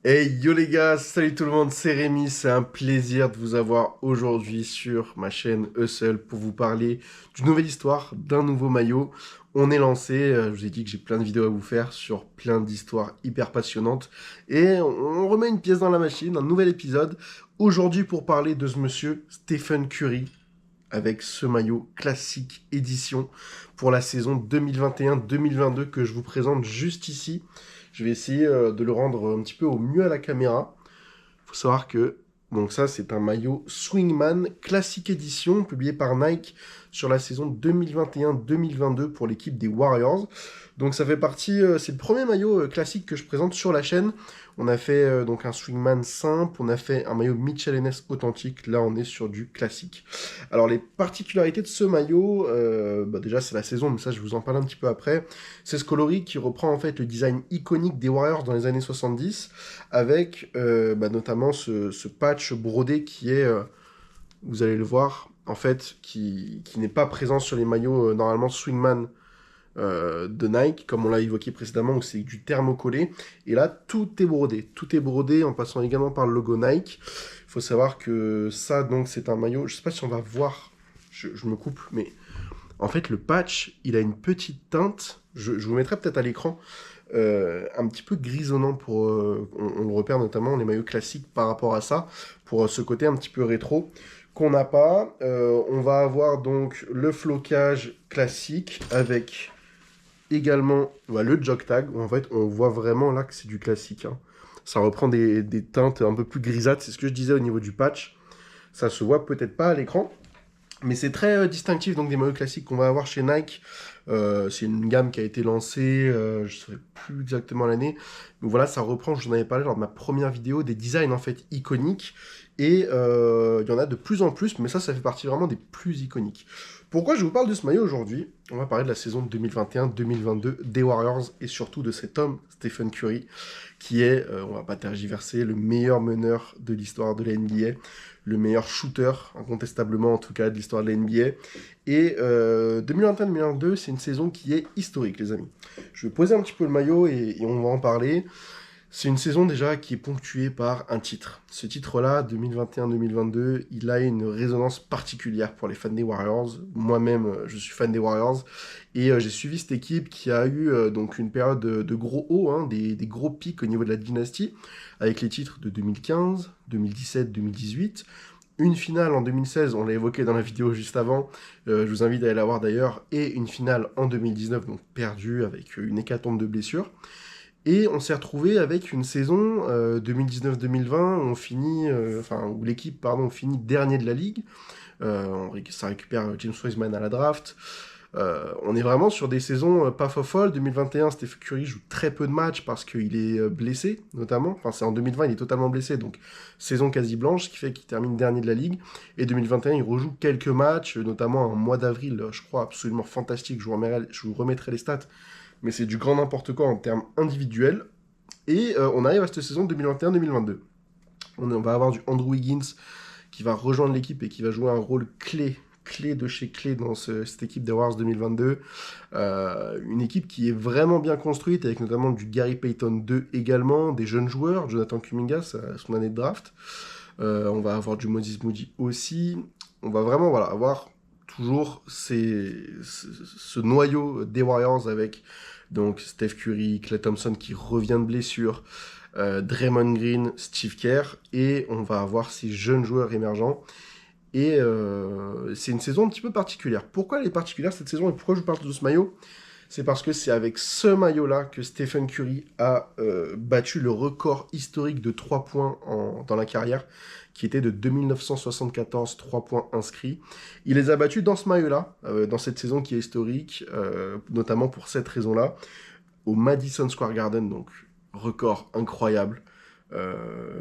Hey yo les gars, salut tout le monde, c'est Rémi, c'est un plaisir de vous avoir aujourd'hui sur ma chaîne Hustle pour vous parler d'une nouvelle histoire, d'un nouveau maillot. On est lancé, je vous ai dit que j'ai plein de vidéos à vous faire sur plein d'histoires hyper passionnantes et on remet une pièce dans la machine, un nouvel épisode. Aujourd'hui pour parler de ce monsieur Stephen Curry avec ce maillot classique édition pour la saison 2021-2022 que je vous présente juste ici. Je vais essayer de le rendre un petit peu au mieux à la caméra. Il faut savoir que donc ça, c'est un maillot Swingman classique édition publié par Nike sur la saison 2021-2022 pour l'équipe des Warriors. Donc ça fait partie, c'est le premier maillot classique que je présente sur la chaîne. On a fait donc un Swingman simple, on a fait un maillot Mitchell Ness authentique. Là, on est sur du classique. Alors les particularités de ce maillot, déjà c'est la saison, mais ça je vous en parle un petit peu après. C'est ce coloris qui reprend en fait le design iconique des Warriors dans les années 70, avec notamment ce patch brodé qui est, vous allez le voir, en fait, qui n'est pas présent sur les maillots normalement Swingman de Nike, comme on l'a évoqué précédemment, où c'est du thermocollé. Et là, tout est brodé en passant également par le logo Nike. Il faut savoir que ça, donc, c'est un maillot, je sais pas si on va voir, je me coupe, mais en fait, le patch, il a une petite teinte, je vous mettrai peut-être à l'écran, un petit peu grisonnant pour, on le repère notamment dans les maillots classiques par rapport à ça, pour ce côté un petit peu rétro qu'on n'a pas. On va avoir donc le flocage classique avec également le jog tag, où en fait on voit vraiment là que c'est du classique, hein. Ça reprend des teintes un peu plus grisâtres, c'est ce que je disais au niveau du patch. Ça se voit peut-être pas à l'écran, mais c'est très distinctif donc des maillots classiques qu'on va avoir chez Nike. C'est une gamme qui a été lancée, je ne saurais plus exactement l'année. Mais voilà, ça reprend, je vous en avais parlé lors de ma première vidéo, des designs en fait iconiques. Et il y en a de plus en plus, mais ça fait partie vraiment des plus iconiques. Pourquoi je vous parle de ce maillot aujourd'hui? On va parler de la saison 2021-2022 des Warriors et surtout de cet homme, Stephen Curry, qui est, on va pas tergiverser, le meilleur meneur de l'histoire de la NBA, le meilleur shooter, incontestablement en tout cas, de l'histoire de la NBA. Et 2021-2022, c'est une saison qui est historique, les amis. Je vais poser un petit peu le maillot et on va en parler. C'est une saison déjà qui est ponctuée par un titre. Ce titre-là, 2021-2022, il a une résonance particulière pour les fans des Warriors. Moi-même, je suis fan des Warriors. Et j'ai suivi cette équipe qui a eu donc une période de gros hauts, hein, des gros pics au niveau de la dynastie, avec les titres de 2015, 2017, 2018. Une finale en 2016, on l'a évoqué dans la vidéo juste avant, je vous invite à aller la voir d'ailleurs, et une finale en 2019, donc perdue avec une hécatombe de blessures. Et on s'est retrouvé avec une saison 2019-2020 où on finit, où l'équipe pardon finit dernier de la ligue. Ça récupère James Wiseman à la draft. On est vraiment sur des saisons pas folles. 2021, Steph Curry joue très peu de matchs parce qu'il est blessé, notamment. Enfin, c'est en 2020, il est totalement blessé, donc saison quasi blanche, ce qui fait qu'il termine dernier de la ligue. Et 2021, il rejoue quelques matchs, notamment en mois d'avril, je crois, absolument fantastique. Je vous remettrai les stats, mais c'est du grand n'importe quoi en termes individuels. Et on arrive à cette saison 2021-2022. On va avoir du Andrew Wiggins qui va rejoindre l'équipe et qui va jouer un rôle clé de chez clé dans cette équipe des Warriors 2022. Une équipe qui est vraiment bien construite, avec notamment du Gary Payton 2 également, des jeunes joueurs, Jonathan Kuminga, son année de draft. On va avoir du Moses Moody aussi. On va vraiment avoir toujours ce noyau des Warriors avec donc Steph Curry, Klay Thompson qui revient de blessure, Draymond Green, Steve Kerr, et on va avoir ces jeunes joueurs émergents. Et c'est une saison un petit peu particulière. Pourquoi elle est particulière cette saison et pourquoi je vous parle de ce maillot? C'est parce que c'est avec ce maillot-là que Stephen Curry a battu le record historique de 3 points dans la carrière, qui était de 2974 3 points inscrits. Il les a battus dans ce maillot-là, dans cette saison qui est historique, notamment pour cette raison-là, au Madison Square Garden, donc record incroyable.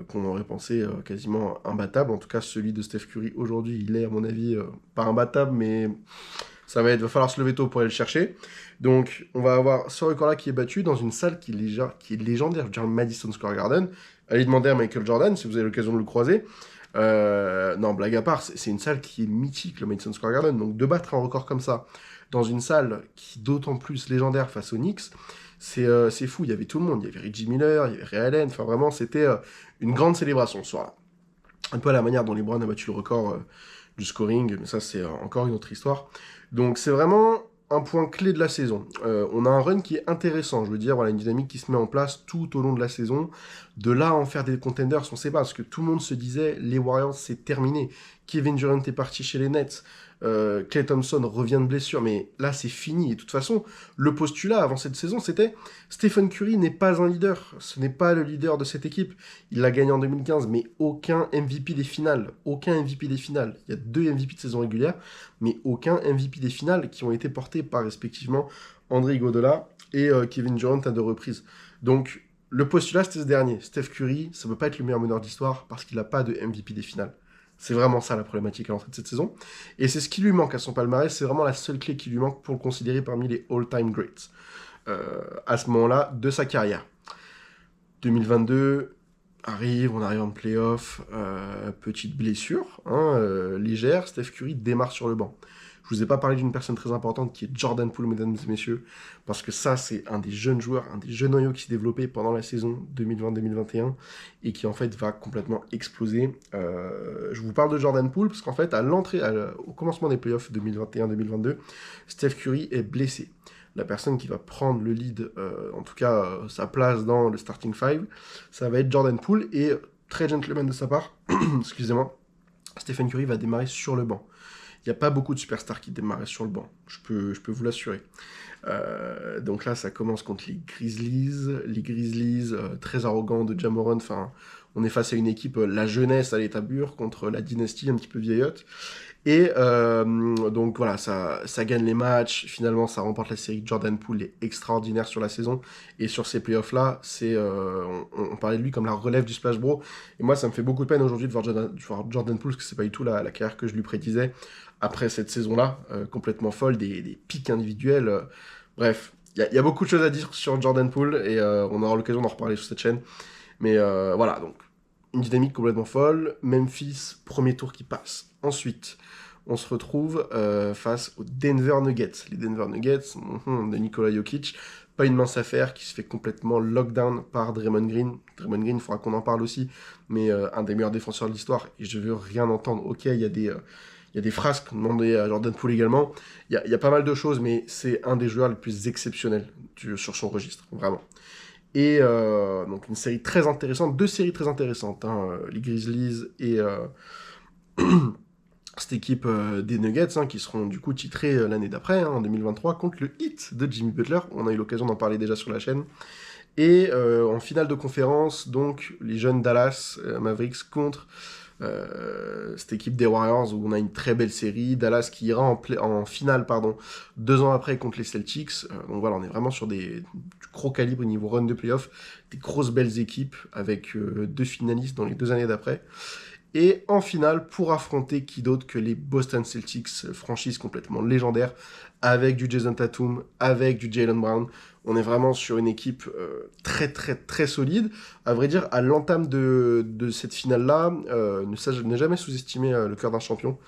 Qu'on aurait pensé quasiment imbattable. En tout cas, celui de Steph Curry aujourd'hui, il est à mon avis pas imbattable, mais va falloir se lever tôt pour aller le chercher. Donc, on va avoir ce record-là qui est battu dans une salle qui est légendaire, je veux dire le Madison Square Garden. Allez demander à Michael Jordan si vous avez l'occasion de le croiser. Non, blague à part, c'est une salle qui est mythique, le Madison Square Garden. Donc, de battre un record comme ça dans une salle qui est d'autant plus légendaire face aux Knicks, c'est fou, il y avait tout le monde, il y avait Reggie Miller, il y avait Ray Allen, enfin vraiment c'était une grande célébration ce soir-là. Un peu à la manière dont les Browns ont battu le record du scoring, mais ça c'est encore une autre histoire. Donc c'est vraiment un point clé de la saison. On a un run qui est intéressant, je veux dire, voilà, une dynamique qui se met en place tout au long de la saison. De là à en faire des contenders, on ne sait pas, parce que tout le monde se disait, les Warriors c'est terminé. Kevin Durant est parti chez les Nets. Klay Thompson revient de blessure, mais là c'est fini. Et de toute façon, le postulat avant cette saison, c'était Stephen Curry n'est pas un leader. Ce n'est pas le leader de cette équipe. Il l'a gagné en 2015, mais aucun MVP des finales. Aucun MVP des finales. Il y a 2 MVP de saison régulière, mais aucun MVP des finales qui ont été portés par respectivement André Iguodala et Kevin Durant à 2 reprises. Donc le postulat c'était ce dernier. Steph Curry, ça ne peut pas être le meilleur meneur d'histoire parce qu'il n'a pas de MVP des finales. C'est vraiment ça la problématique à l'entrée de cette saison. Et c'est ce qui lui manque à son palmarès, c'est vraiment la seule clé qui lui manque pour le considérer parmi les all-time greats. À ce moment-là de sa carrière. 2022 arrive, on arrive en playoff, petite blessure, légère, Steph Curry démarre sur le banc. Je vous ai pas parlé d'une personne très importante qui est Jordan Poole, mesdames et messieurs, parce que ça, c'est un des jeunes joueurs, un des jeunes noyaux qui s'est développé pendant la saison 2020-2021 et qui, en fait, va complètement exploser. Je vous parle de Jordan Poole parce qu'en fait, au commencement des playoffs 2021-2022, Steph Curry est blessé. La personne qui va prendre le lead, en tout cas sa place dans le starting five, ça va être Jordan Poole, et très gentleman de sa part, excusez-moi, Stephen Curry va démarrer sur le banc. Il n'y a pas beaucoup de superstars qui démarrent sur le banc, je peux vous l'assurer. Donc là, ça commence contre les Grizzlies, très arrogants de Ja Morant. Enfin, on est face à une équipe, la jeunesse à l'état pur, contre la dynastie un petit peu vieillotte. Et donc voilà, ça gagne les matchs, finalement ça remporte la série. Jordan Poole est extraordinaire sur la saison, et sur ces playoffs-là, on parlait de lui comme la relève du Splash Bro, et moi ça me fait beaucoup de peine aujourd'hui de voir Jordan Poole, parce que c'est pas du tout la carrière que je lui prédisais après cette saison-là, complètement folle, des pics individuels, bref, il y a beaucoup de choses à dire sur Jordan Poole, et on aura l'occasion d'en reparler sur cette chaîne, mais voilà, donc une dynamique complètement folle. Memphis, premier tour qui passe. Ensuite, on se retrouve face aux Denver Nuggets. Les Denver Nuggets de Nikola Jokic, pas une mince affaire, qui se fait complètement lockdown par Draymond Green. Draymond Green, il faudra qu'on en parle aussi, mais un des meilleurs défenseurs de l'histoire, et je veux rien entendre. Ok, il y a des phrases demandées à Jordan Poole également. Il y a pas mal de choses, mais c'est un des joueurs les plus exceptionnels sur son registre, vraiment. Et donc une série très intéressante, 2 séries très intéressantes, les Grizzlies et cette équipe des Nuggets, qui seront du coup titrés l'année d'après, en 2023, contre le Heat de Jimmy Butler. On a eu l'occasion d'en parler déjà sur la chaîne. Et en finale de conférence, donc les jeunes Dallas Mavericks contre cette équipe des Warriors, où on a une très belle série. Dallas qui ira en finale 2 ans après contre les Celtics. Donc voilà, on est vraiment sur du gros calibre au niveau run de playoff, des grosses belles équipes avec 2 finalistes dans les 2 années d'après. Et en finale, pour affronter qui d'autre que les Boston Celtics, franchise complètement légendaire, avec du Jason Tatum, avec du Jaylen Brown. On est vraiment sur une équipe très très très solide. À vrai dire, à l'entame de cette finale-là, ne jamais sous-estimer le cœur d'un champion.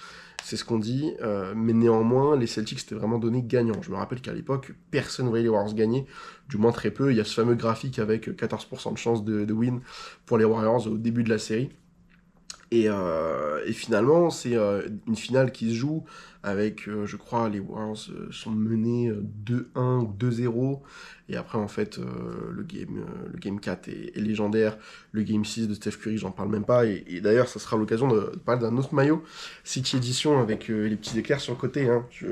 C'est ce qu'on dit, mais néanmoins, les Celtics étaient vraiment donnés gagnants. Je me rappelle qu'à l'époque, personne ne voyait les Warriors gagner, du moins très peu. Il y a ce fameux graphique avec 14% de chance de win pour les Warriors au début de la série. Et finalement, c'est une finale qui se joue avec, je crois, les Warriors sont menés 2-1 ou 2-0. Et après, en fait, le game 4 est légendaire. Le game 6 de Steph Curry, j'en parle même pas. Et d'ailleurs, ça sera l'occasion de parler d'un autre maillot, City Edition, avec les petits éclairs sur le côté.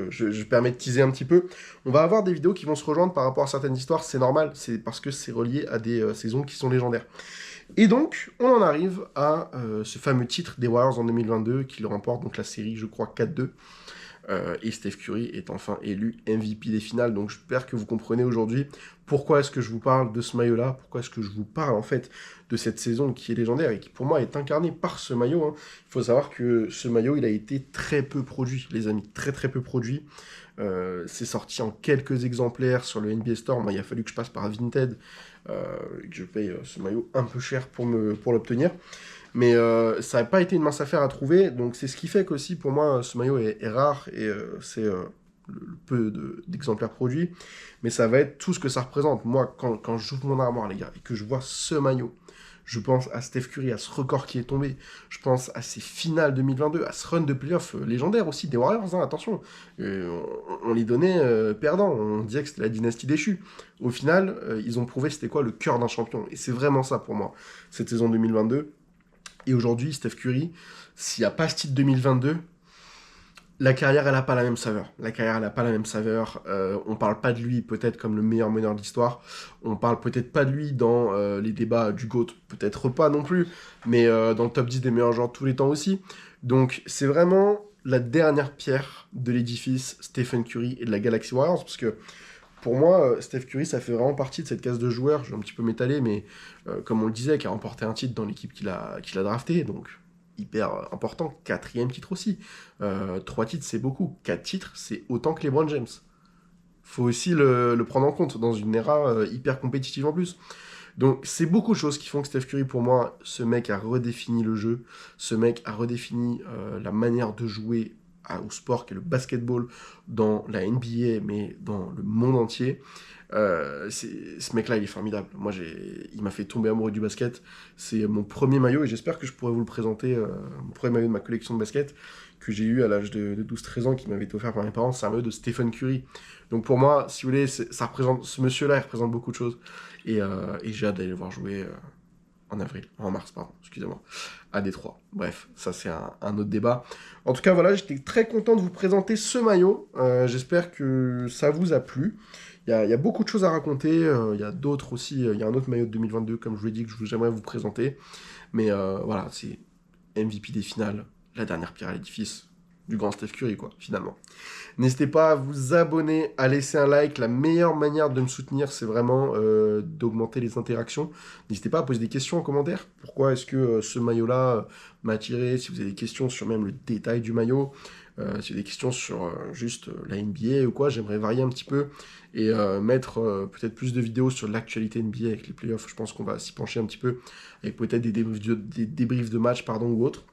Je permets de teaser un petit peu. On va avoir des vidéos qui vont se rejoindre par rapport à certaines histoires. C'est normal, c'est parce que c'est relié à des saisons qui sont légendaires. Et donc, on en arrive à ce fameux titre des Warriors en 2022, qui le remporte donc la série, je crois, 4-2. Et Steph Curry est enfin élu MVP des finales. Donc j'espère que vous comprenez aujourd'hui pourquoi est-ce que je vous parle de ce maillot-là, pourquoi est-ce que je vous parle en fait de cette saison qui est légendaire et qui pour moi est incarnée par ce maillot. Il faut savoir que ce maillot, il a été très peu produit, les amis, très très peu produit. C'est sorti en quelques exemplaires sur le NBA Store. Moi, il a fallu que je passe par Vinted, que je paye ce maillot un peu cher pour l'obtenir. Mais ça n'a pas été une mince affaire à trouver, donc c'est ce qui fait qu'aussi pour moi ce maillot est rare et c'est le peu d'exemplaires produits, mais ça va être tout ce que ça représente. Moi, quand j'ouvre mon armoire, les gars, et que je vois ce maillot, je pense à Steph Curry, à ce record qui est tombé. Je pense à ces finales 2022, à ce run de playoff légendaire aussi des Warriors, hein, attention. On les donnait perdants, on disait que c'était la dynastie déchue. Au final, ils ont prouvé c'était quoi le cœur d'un champion. Et c'est vraiment ça pour moi, cette saison 2022. Et aujourd'hui, Steph Curry, s'il n'y a pas ce titre 2022, la carrière, elle n'a pas la même saveur. La carrière, elle n'a pas la même saveur. On parle pas de lui peut-être comme le meilleur meneur de l'histoire. On parle peut-être pas de lui dans les débats du GOAT. Peut-être pas non plus. Mais dans le top 10 des meilleurs joueurs de tous les temps aussi. Donc, c'est vraiment la dernière pierre de l'édifice Stephen Curry et de la Galaxy Warriors. Parce que, pour moi, Steph Curry, ça fait vraiment partie de cette case de joueurs. Je vais un petit peu m'étaler, mais comme on le disait, qui a remporté un titre dans l'équipe qu'il a drafté. Donc, hyper important. 4e titre aussi. 3 titres, c'est beaucoup. 4 titres, c'est autant que LeBron James. Faut aussi le prendre en compte dans une ère hyper compétitive en plus. Donc, c'est beaucoup de choses qui font que Steph Curry, pour moi, ce mec a redéfini le jeu. Ce mec a redéfini la manière de jouer au sport qu'est le basketball dans la NBA, mais dans le monde entier. Ce mec-là, il est formidable. Moi, il m'a fait tomber amoureux du basket. C'est mon premier maillot et j'espère que je pourrai vous le présenter. Mon premier maillot de ma collection de basket que j'ai eu à l'âge de 12-13 ans, qui m'avait été offert par mes parents. C'est un maillot de Stephen Curry. Donc pour moi, si vous voulez, ça représente, ce monsieur-là, il représente beaucoup de choses. Et j'ai hâte d'aller le voir jouer en mars, pardon, excusez-moi, à Détroit. Bref, ça c'est un autre débat. En tout cas, voilà, j'étais très content de vous présenter ce maillot. J'espère que ça vous a plu. Il y a beaucoup de choses à raconter. Il y a d'autres aussi. Il y a un autre maillot de 2022, comme je vous l'ai dit, que j'aimerais vous présenter. Mais voilà, c'est MVP des finales, la dernière pierre à l'édifice du grand Steph Curry, quoi, finalement. N'hésitez pas à vous abonner, à laisser un like. La meilleure manière de me soutenir, c'est vraiment d'augmenter les interactions. N'hésitez pas à poser des questions en commentaire. Pourquoi est-ce que ce maillot-là m'a attiré? Si vous avez des questions sur même le détail du maillot, si vous avez des questions sur juste la NBA ou quoi, j'aimerais varier un petit peu et mettre peut-être plus de vidéos sur l'actualité NBA avec les playoffs. Je pense qu'on va s'y pencher un petit peu avec peut-être des débriefs de match, pardon, ou autre.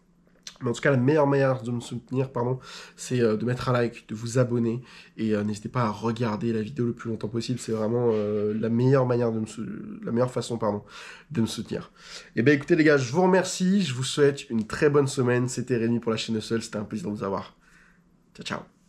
Mais en tout cas, la meilleure manière de me soutenir, c'est de mettre un like, de vous abonner, et n'hésitez pas à regarder la vidéo le plus longtemps possible. C'est vraiment la meilleure manière la meilleure façon, de me soutenir. Et bien, écoutez les gars, je vous remercie, je vous souhaite une très bonne semaine. C'était Rémi pour la chaîne Hustle, c'était un plaisir de vous avoir. Ciao, ciao.